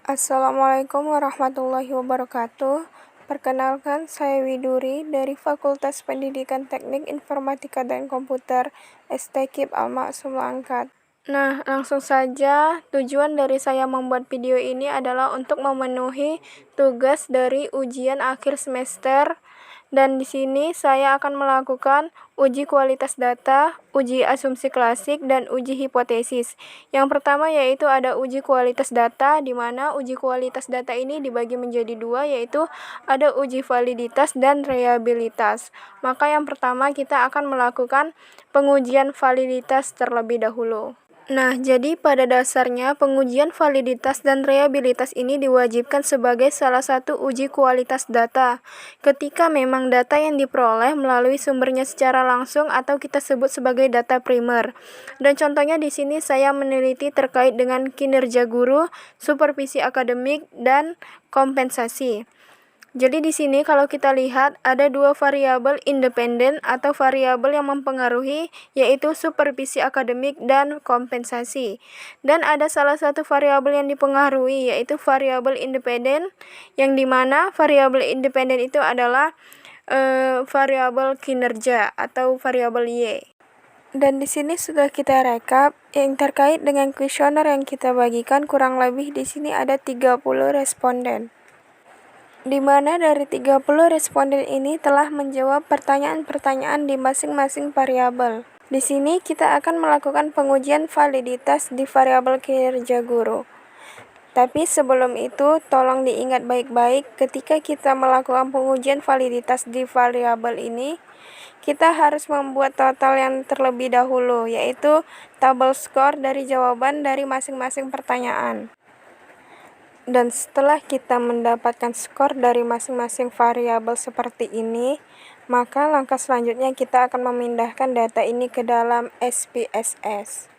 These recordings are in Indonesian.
Assalamualaikum warahmatullahi wabarakatuh. Perkenalkan, saya Widuri dari Fakultas Pendidikan Teknik Informatika dan Komputer STKIP Al-Maksum Langkat. Nah, langsung saja, tujuan dari saya membuat video ini adalah untuk memenuhi tugas dari ujian akhir semester. Dan di sini saya akan melakukan uji kualitas data, uji asumsi klasik, dan uji hipotesis. Yang pertama yaitu ada uji kualitas data, di mana uji kualitas data ini dibagi menjadi dua, yaitu ada uji validitas dan reliabilitas. Maka yang pertama kita akan melakukan pengujian validitas terlebih dahulu. Nah, jadi pada dasarnya pengujian validitas dan reliabilitas ini diwajibkan sebagai salah satu uji kualitas data. Ketika memang data yang diperoleh melalui sumbernya secara langsung atau kita sebut sebagai data primer. Dan contohnya di sini saya meneliti terkait dengan kinerja guru, supervisi akademik, dan kompensasi. Jadi di sini kalau kita lihat ada dua variabel independen atau variabel yang mempengaruhi, yaitu supervisi akademik dan kompensasi. Dan ada salah satu variabel yang dipengaruhi, yaitu variabel independen, yang dimana variabel independen itu adalah variabel kinerja atau variabel Y. Dan di sini sudah kita rekap yang terkait dengan kuesioner yang kita bagikan, kurang lebih di sini ada 30 responden. Di mana dari 30 responden ini telah menjawab pertanyaan-pertanyaan di masing-masing variabel. Di sini kita akan melakukan pengujian validitas di variabel kinerja guru. Tapi sebelum itu, tolong diingat baik-baik ketika kita melakukan pengujian validitas di variabel ini, kita harus membuat total yang terlebih dahulu, yaitu tabel skor dari jawaban dari masing-masing pertanyaan. Dan setelah kita mendapatkan skor dari masing-masing variabel seperti ini, maka langkah selanjutnya kita akan memindahkan data ini ke dalam SPSS.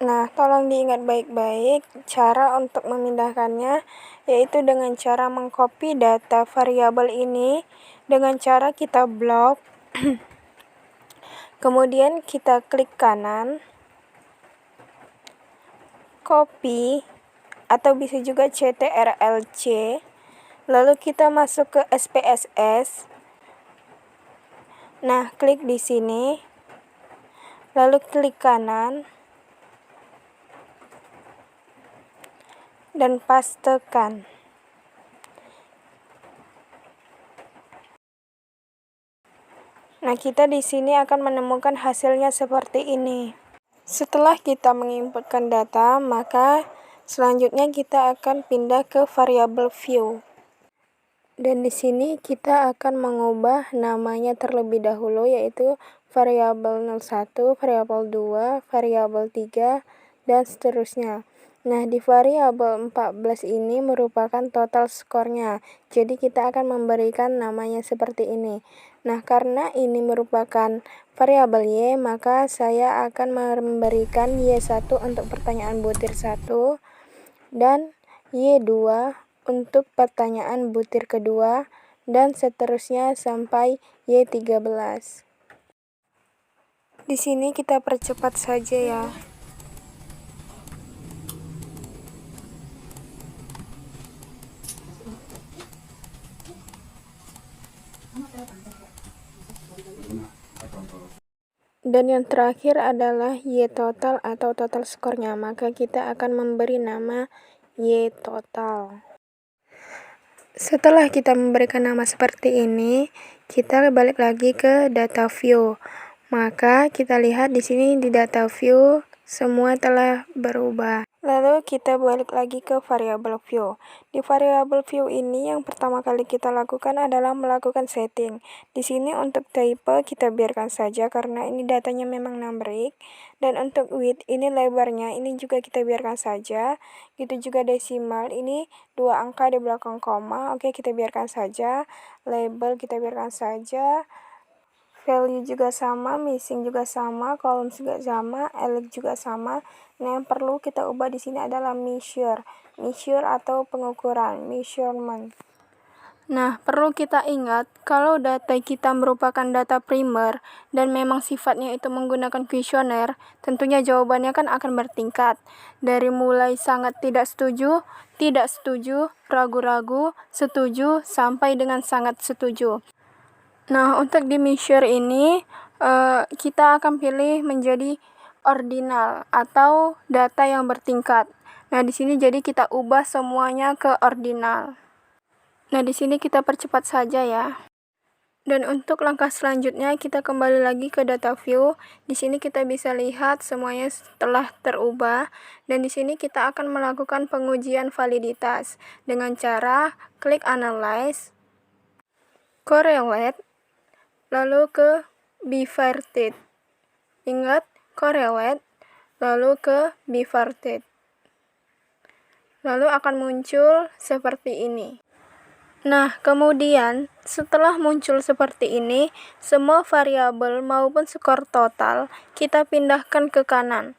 Nah, tolong diingat baik-baik cara untuk memindahkannya, yaitu dengan cara mengcopy data variabel ini dengan cara kita blok. Kemudian kita klik kanan, copy, atau bisa juga CTRL-C, lalu kita masuk ke SPSS. Nah, klik di sini, lalu klik kanan, dan pastekan. Nah, kita di sini akan menemukan hasilnya seperti ini. Setelah kita menginputkan data, maka selanjutnya kita akan pindah ke variabel view. Dan di sini kita akan mengubah namanya terlebih dahulu, yaitu variabel 01, variabel 2, variabel 3, dan seterusnya. Nah, di variabel 14 ini merupakan total skornya. Jadi kita akan memberikan namanya seperti ini. Nah, karena ini merupakan variabel Y, maka saya akan memberikan Y1 untuk pertanyaan butir 1 dan Y2 untuk pertanyaan butir kedua, dan seterusnya sampai Y13. Di sini kita percepat saja ya. Dan yang terakhir adalah Y total atau total skornya, maka kita akan memberi nama Y total. Setelah kita memberikan nama seperti ini, kita balik lagi ke data view. Maka kita lihat di sini di data view semua telah berubah. Lalu kita balik lagi ke variabel view. Di variabel view ini yang pertama kali kita lakukan adalah melakukan setting. Di sini untuk type kita biarkan saja karena ini datanya memang numeric. Dan untuk width ini lebarnya ini juga kita biarkan saja. Gitu juga desimal ini 2 angka di belakang koma. Oke, kita biarkan saja. Label kita biarkan saja. Value juga sama, missing juga sama, column juga sama, elect juga sama. Nah, yang perlu kita ubah di sini adalah measure atau pengukuran, measurement. Nah, perlu kita ingat kalau data kita merupakan data primer dan memang sifatnya itu menggunakan kuesioner, tentunya jawabannya kan akan bertingkat. Dari mulai sangat tidak setuju, ragu-ragu, setuju, sampai dengan sangat setuju. Nah, untuk di measure ini, kita akan pilih menjadi ordinal atau data yang bertingkat. Nah, di sini jadi kita ubah semuanya ke ordinal. Nah, di sini kita percepat saja ya. Dan untuk langkah selanjutnya kita kembali lagi ke data view. Di sini kita bisa lihat semuanya telah terubah dan di sini kita akan melakukan pengujian validitas dengan cara klik analyze, correlate, lalu ke bipartite. Ingat, correlate, lalu ke bipartite. Lalu akan muncul seperti ini. Nah, kemudian setelah muncul seperti ini, semua variabel maupun skor total kita pindahkan ke kanan.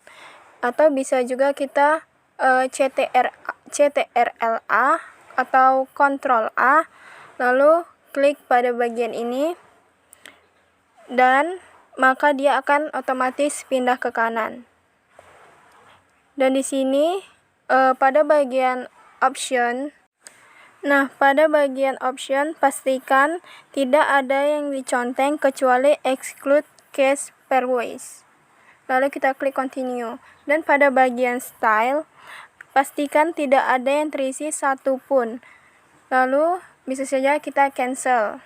Atau bisa juga kita CTRL-A atau Ctrl A, lalu klik pada bagian ini, dan maka dia akan otomatis pindah ke kanan. Dan di sini pada bagian option, pada bagian option pastikan tidak ada yang diconteng kecuali exclude cache pairwise. Lalu kita klik continue. Dan pada bagian style, pastikan tidak ada yang terisi satu pun. Lalu bisa saja kita cancel.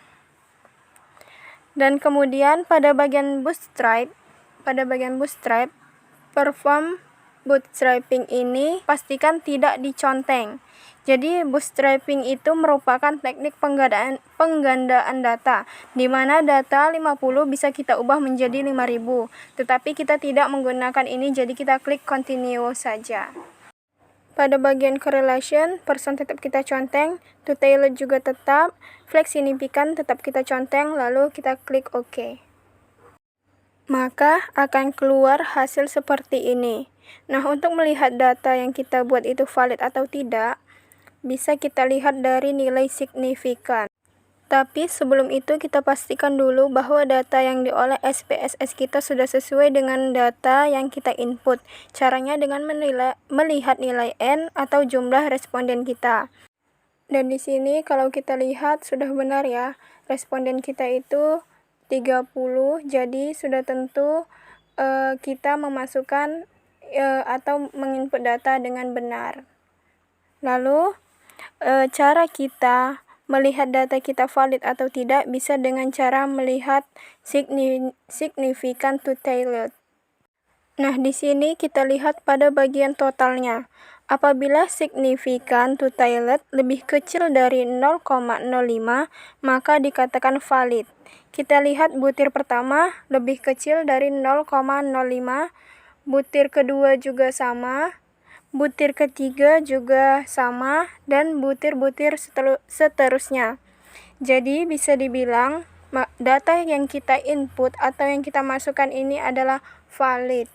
Dan kemudian pada bagian bootstrap, perform bootstrapping ini pastikan tidak diconteng. Jadi bootstrapping itu merupakan teknik penggandaan data, di mana data 50 bisa kita ubah menjadi 5000. Tetapi kita tidak menggunakan ini, jadi kita klik continue saja. Pada bagian correlation, person tetap kita conteng, to tailor juga tetap, flag signifikan tetap kita conteng, lalu kita klik OK. Maka akan keluar hasil seperti ini. Nah, untuk melihat data yang kita buat itu valid atau tidak, bisa kita lihat dari nilai signifikan. Tapi sebelum itu kita pastikan dulu bahwa data yang diolah SPSS kita sudah sesuai dengan data yang kita input. Caranya dengan melihat nilai N atau jumlah responden kita. Dan di sini kalau kita lihat sudah benar ya, responden kita itu 30, jadi sudah tentu kita memasukkan atau menginput data dengan benar. Lalu cara kita melihat data kita valid atau tidak bisa dengan cara melihat signifikan to tailored. Nah, di sini kita lihat pada bagian totalnya. Apabila signifikan to tailored lebih kecil dari 0,05, maka dikatakan valid. Kita lihat butir pertama lebih kecil dari 0,05, butir kedua juga sama, butir ketiga juga sama, dan butir-butir seterusnya. Jadi bisa dibilang data yang kita input atau yang kita masukkan ini adalah valid.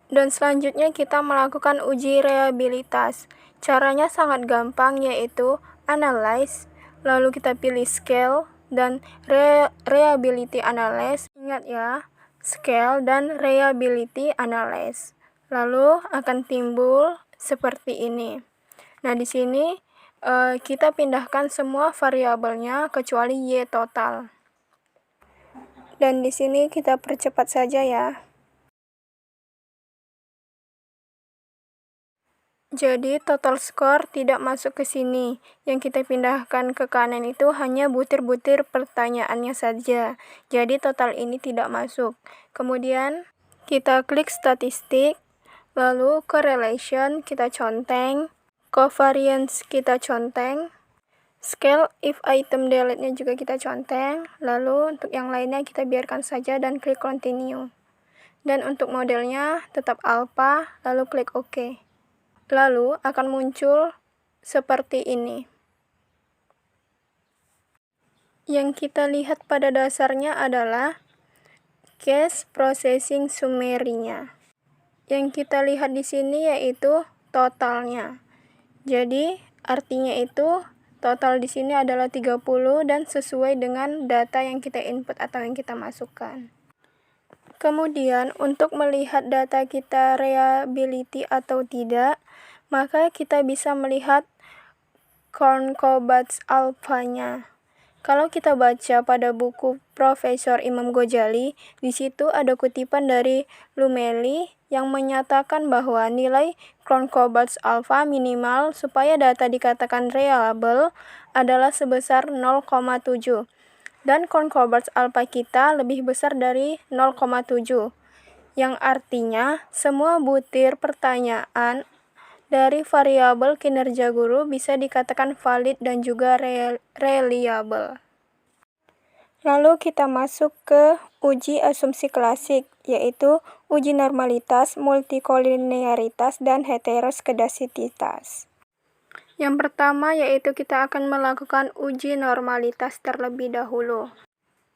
Dan selanjutnya kita melakukan uji reliabilitas. Caranya sangat gampang, yaitu analyze, lalu kita pilih scale dan reliability analyze. Ingat ya, scale dan reliability analyze. Lalu akan timbul seperti ini. Nah, di sini kita pindahkan semua variabelnya kecuali Y total. Dan di sini kita percepat saja ya. Jadi total score tidak masuk ke sini. Yang kita pindahkan ke kanan itu hanya butir-butir pertanyaannya saja. Jadi total ini tidak masuk. Kemudian kita klik statistik, lalu correlation kita conteng, covariance kita conteng, scale if item delete-nya juga kita conteng, lalu untuk yang lainnya kita biarkan saja dan klik continue. Dan untuk modelnya tetap alpha, lalu klik OK. Lalu akan muncul seperti ini. Yang kita lihat pada dasarnya adalah cache processing summary-nya. Yang kita lihat di sini yaitu totalnya. Jadi artinya itu Total di sini adalah 30 dan sesuai dengan data yang kita input atau yang kita masukkan. Kemudian, untuk melihat data kita reliability atau tidak, maka kita bisa melihat Corncobats alpha-nya. Kalau kita baca pada buku Profesor Imam Ghazali, di situ ada kutipan dari Lumeli yang menyatakan bahwa nilai Corncobats alpha minimal supaya data dikatakan reliable adalah sebesar 0,7. Dan Corncobats alpha kita lebih besar dari 0,7, yang artinya semua butir pertanyaan dari variabel kinerja guru bisa dikatakan valid dan juga reliable. Lalu kita masuk ke uji asumsi klasik, yaitu uji normalitas, multikolinearitas, dan heteroskedasititas. Yang pertama yaitu kita akan melakukan uji normalitas terlebih dahulu.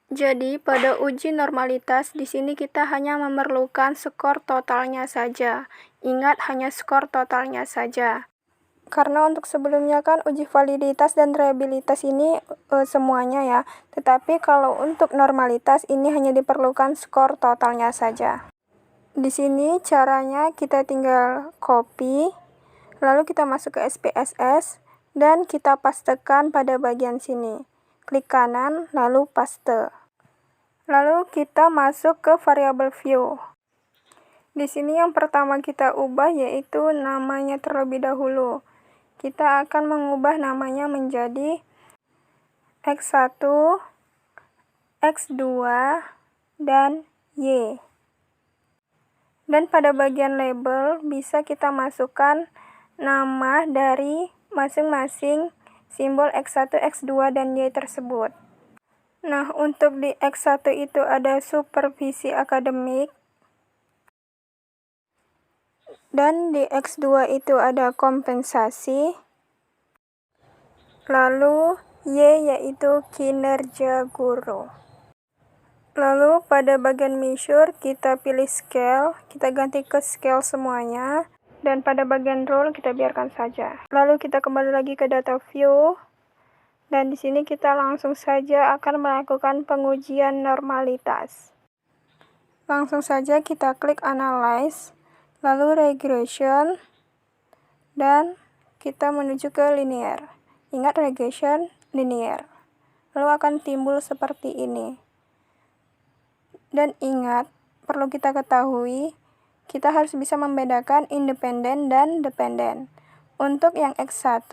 Jadi, pada uji normalitas, di sini kita hanya memerlukan skor totalnya saja. Ingat, hanya skor totalnya saja. Karena untuk sebelumnya kan uji validitas dan reliabilitas ini semuanya ya. Tetapi kalau untuk normalitas ini hanya diperlukan skor totalnya saja. Di sini caranya kita tinggal copy, lalu kita masuk ke SPSS, dan kita pastekan pada bagian sini. Klik kanan, lalu paste. Lalu kita masuk ke variable view. Di sini yang pertama kita ubah yaitu namanya terlebih dahulu. Kita akan mengubah namanya menjadi X1, X2, dan Y. Dan pada bagian label bisa kita masukkan nama dari masing-masing simbol X1, X2, dan Y tersebut. Nah, untuk di X1 itu ada supervisi akademik, dan di X2 itu ada kompensasi, lalu Y yaitu kinerja guru. Lalu pada bagian measure kita pilih scale, kita ganti ke scale semuanya, dan pada bagian rule kita biarkan saja. Lalu kita kembali lagi ke data view, dan di sini kita langsung saja akan melakukan pengujian normalitas. Langsung saja kita klik analyze, lalu regression, dan kita menuju ke linear. Ingat regression, linear. Lalu akan timbul seperti ini. Dan ingat, perlu kita ketahui, kita harus bisa membedakan independen dan dependen. Untuk yang X1,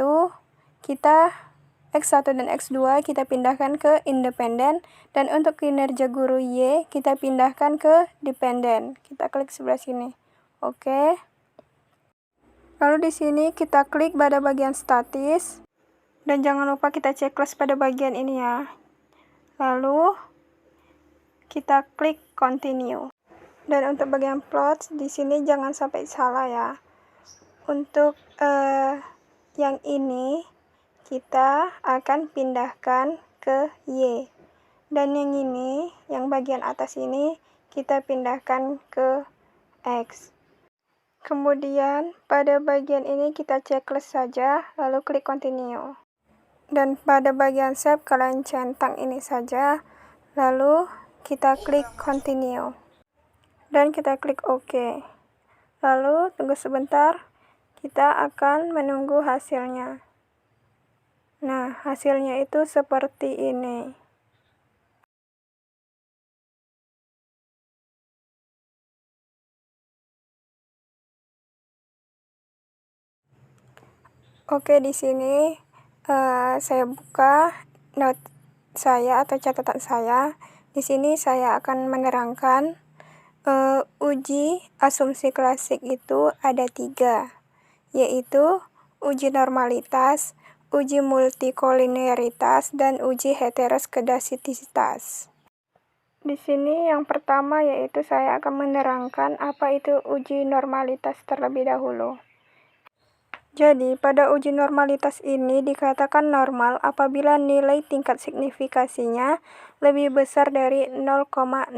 X1 dan X2 kita pindahkan ke independen, dan untuk kinerja guru Y kita pindahkan ke dependen. Kita klik sebelah sini. Oke. Lalu di sini kita klik pada bagian statis, dan jangan lupa kita checklist pada bagian ini ya. Lalu kita klik continue. Dan untuk bagian plot di sini jangan sampai salah ya. Untuk yang ini kita akan pindahkan ke Y. Dan yang ini, yang bagian atas ini, kita pindahkan ke X. Kemudian, pada bagian ini kita checklist saja, lalu klik continue. Dan pada bagian save, kalian centang ini saja, lalu kita klik continue. Dan kita klik OK. Lalu, tunggu sebentar, kita akan menunggu hasilnya. Nah, hasilnya itu seperti ini. Oke, di sini saya buka note saya atau catatan saya. Di sini saya akan menerangkan uji asumsi klasik itu ada 3, yaitu uji normalitas, uji multikolinearitas, dan uji heteroskedasititas. Di sini yang pertama yaitu saya akan menerangkan apa itu uji normalitas terlebih dahulu. Jadi, pada uji normalitas ini dikatakan normal apabila nilai tingkat signifikasinya lebih besar dari 0,05.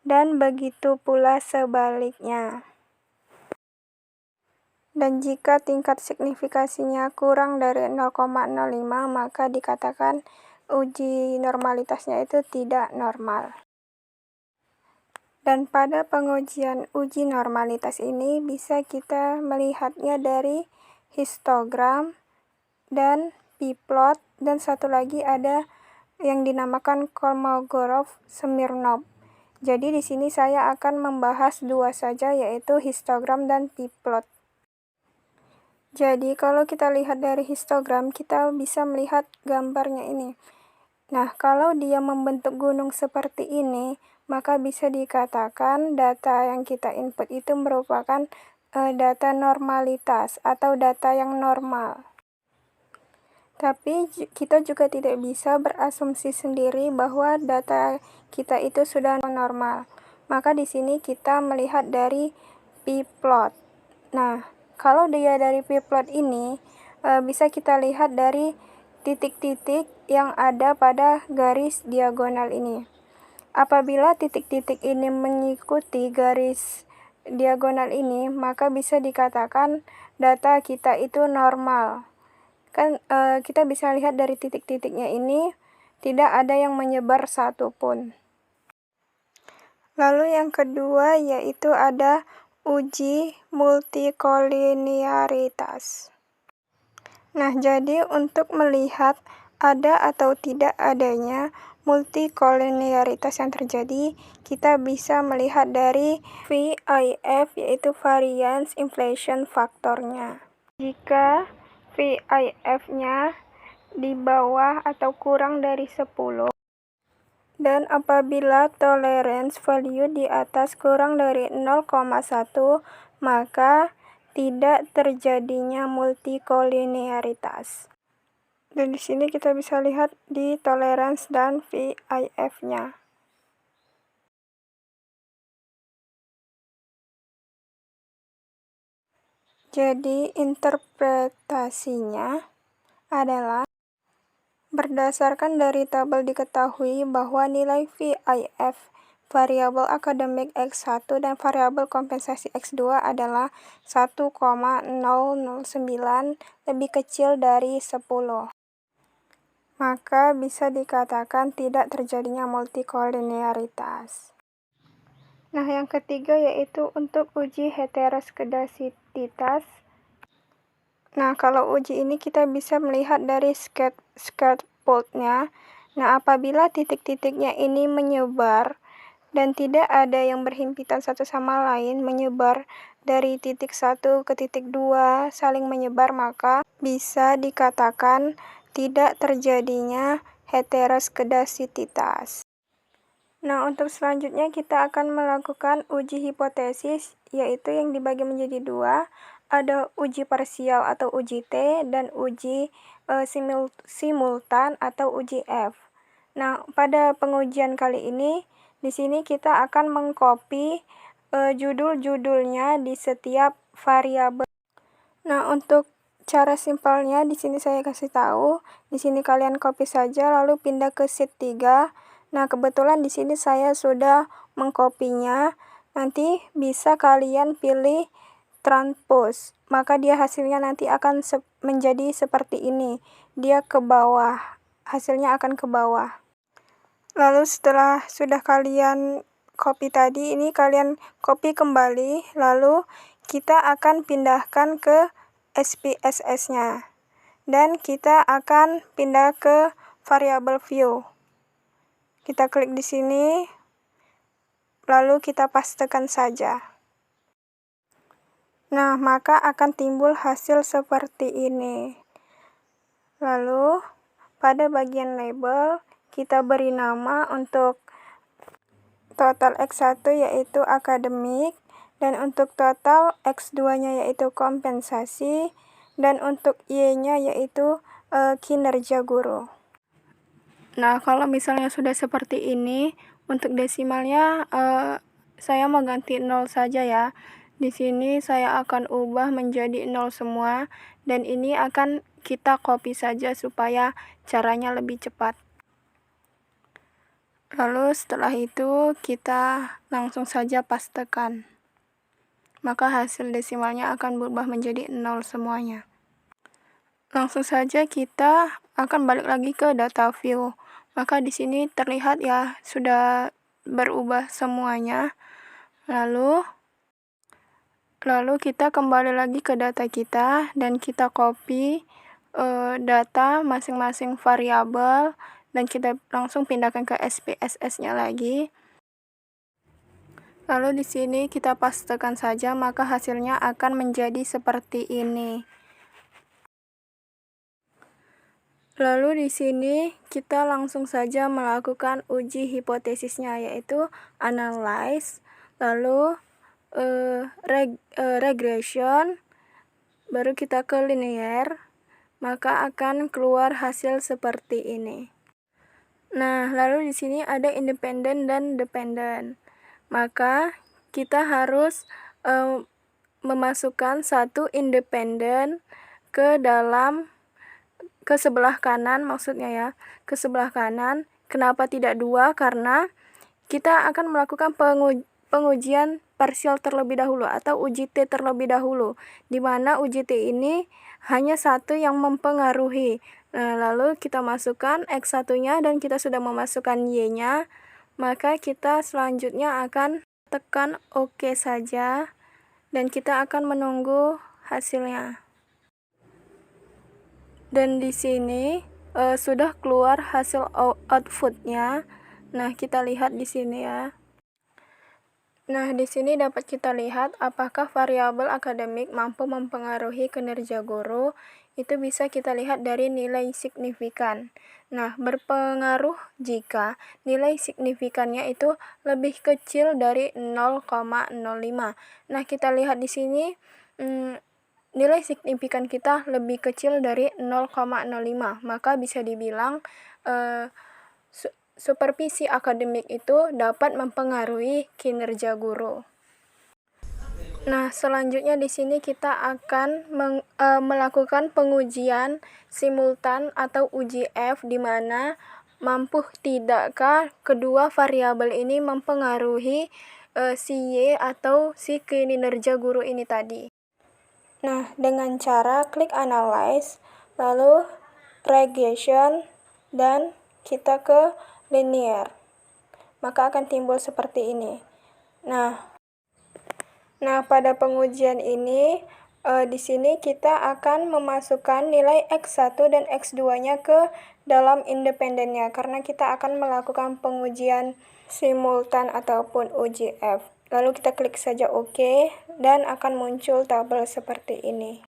Dan begitu pula sebaliknya. Dan jika tingkat signifikasinya kurang dari 0,05, maka dikatakan uji normalitasnya itu tidak normal. Dan pada pengujian uji normalitas ini bisa kita melihatnya dari histogram dan p-plot, dan satu lagi ada yang dinamakan Kolmogorov-Smirnov. Jadi di sini saya akan membahas dua saja, yaitu histogram dan p-plot. Jadi kalau kita lihat dari histogram, kita bisa melihat gambarnya ini. Nah, kalau dia membentuk gunung seperti ini, maka bisa dikatakan data yang kita input itu merupakan data normalitas atau data yang normal. Tapi kita juga tidak bisa berasumsi sendiri bahwa data kita itu sudah normal. Maka di sini kita melihat dari p-plot. Nah, kalau dia dari p-plot ini, bisa kita lihat dari titik-titik yang ada pada garis diagonal ini. Apabila titik-titik ini mengikuti garis diagonal ini, maka bisa dikatakan data kita itu normal. Kan kita bisa lihat dari titik-titiknya ini, tidak ada yang menyebar satupun. Lalu yang kedua yaitu ada uji multikolinearitas. Nah, jadi untuk melihat ada atau tidak adanya multikolinearitas yang terjadi, kita bisa melihat dari VIF, yaitu variance inflation faktornya. Jika VIF-nya di bawah atau kurang dari 10, dan apabila tolerance value di atas kurang dari 0,1, maka tidak terjadinya multikolinearitas. Dan di sini kita bisa lihat di tolerance dan VIF-nya. Jadi interpretasinya adalah berdasarkan dari tabel diketahui bahwa nilai VIF variabel akademik X1 dan variabel kompensasi X2 adalah 1,009 lebih kecil dari 10. Maka bisa dikatakan tidak terjadinya multikolinearitas. Nah, yang ketiga yaitu untuk uji heteroskedasititas. Nah, kalau uji ini kita bisa melihat dari scaffold-nya. Nah, apabila titik-titiknya ini menyebar dan tidak ada yang berhimpitan satu sama lain, menyebar dari titik 1 ke titik 2, saling menyebar, maka bisa dikatakan tidak terjadinya heteroskedasititas. Nah, untuk selanjutnya kita akan melakukan uji hipotesis, yaitu yang dibagi menjadi dua. Ada uji parsial atau uji T dan uji simultan atau uji F. Nah, pada pengujian kali ini, di sini kita akan mengcopy judul-judulnya di setiap variabel. Nah, untuk cara simpelnya di sini saya kasih tahu. Di sini kalian copy saja lalu pindah ke sheet 3. Nah, kebetulan di sini saya sudah mengkopinya. Nanti bisa kalian pilih transpose, maka dia hasilnya nanti akan menjadi seperti ini. Dia ke bawah, hasilnya akan ke bawah. Lalu setelah sudah kalian copy tadi, ini kalian copy kembali, lalu kita akan pindahkan ke SPSS-nya. Dan kita akan pindah ke variable view. Kita klik di sini, lalu kita pastekan saja. Nah, maka akan timbul hasil seperti ini. Lalu, pada bagian label, kita beri nama untuk total X1 yaitu akademik, dan untuk total X2-nya yaitu kompensasi, dan untuk Y-nya yaitu kinerja guru. Nah, kalau misalnya sudah seperti ini, untuk desimalnya saya mau ganti 0 saja ya. Di sini saya akan ubah menjadi 0 semua, dan ini akan kita copy saja supaya caranya lebih cepat. Lalu setelah itu kita langsung saja pastekan. maka hasil desimalnya akan berubah menjadi 0 semuanya. Langsung saja kita akan balik lagi ke data view. Maka di sini terlihat ya sudah berubah semuanya. Lalu kita kembali lagi ke data kita dan kita copy data masing-masing variabel dan kita langsung pindahkan ke SPSS-nya lagi. Lalu di sini kita pastekan saja, maka hasilnya akan menjadi seperti ini. Lalu di sini kita langsung saja melakukan uji hipotesisnya, yaitu analyze, lalu regression, baru kita ke linear, maka akan keluar hasil seperti ini. Nah, lalu di sini ada independen dan dependent. Maka kita harus memasukkan satu independen ke sebelah kanan, maksudnya ya, ke sebelah kanan. Kenapa tidak 2? Karena kita akan melakukan pengujian parsial terlebih dahulu atau uji T terlebih dahulu, di mana uji T ini hanya satu yang mempengaruhi. Nah, lalu kita masukkan X1-nya dan kita sudah memasukkan Y-nya, maka kita selanjutnya akan tekan OK saja dan kita akan menunggu hasilnya. Dan di sini sudah keluar hasil outputnya. Nah, kita lihat di sini ya. Nah, di sini dapat kita lihat apakah variabel akademik mampu mempengaruhi kinerja guru. Itu bisa kita lihat dari nilai signifikan. Nah, berpengaruh jika nilai signifikannya itu lebih kecil dari 0,05. Nah, kita lihat di sini nilai signifikan kita lebih kecil dari 0,05. Maka bisa dibilang supervisi akademik itu dapat mempengaruhi kinerja guru. Nah, selanjutnya di sini kita akan melakukan pengujian simultan atau uji F, di mana mampu tidakkah kedua variabel ini mempengaruhi si Y atau si kinerja guru ini tadi. Nah, dengan cara klik analyze, lalu regression, dan kita ke linear, maka akan timbul seperti ini. Nah, pada pengujian ini di sini kita akan memasukkan nilai X1 dan X2-nya ke dalam independennya, karena kita akan melakukan pengujian simultan ataupun uji F. Lalu kita klik saja OK dan akan muncul tabel seperti ini.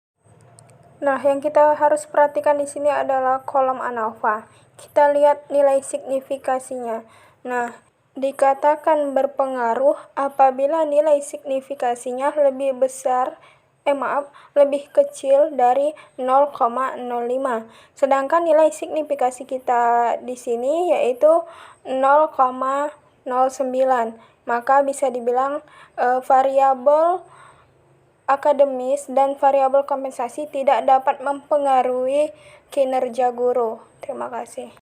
Nah, yang kita harus perhatikan di sini adalah kolom ANOVA. Kita lihat nilai signifikasinya. Nah, dikatakan berpengaruh apabila nilai signifikasinya lebih kecil dari 0,05. Sedangkan nilai signifikasi kita di sini yaitu 0,09. Maka bisa dibilang variabel akademis dan variabel kompensasi tidak dapat mempengaruhi kinerja guru. Terima kasih.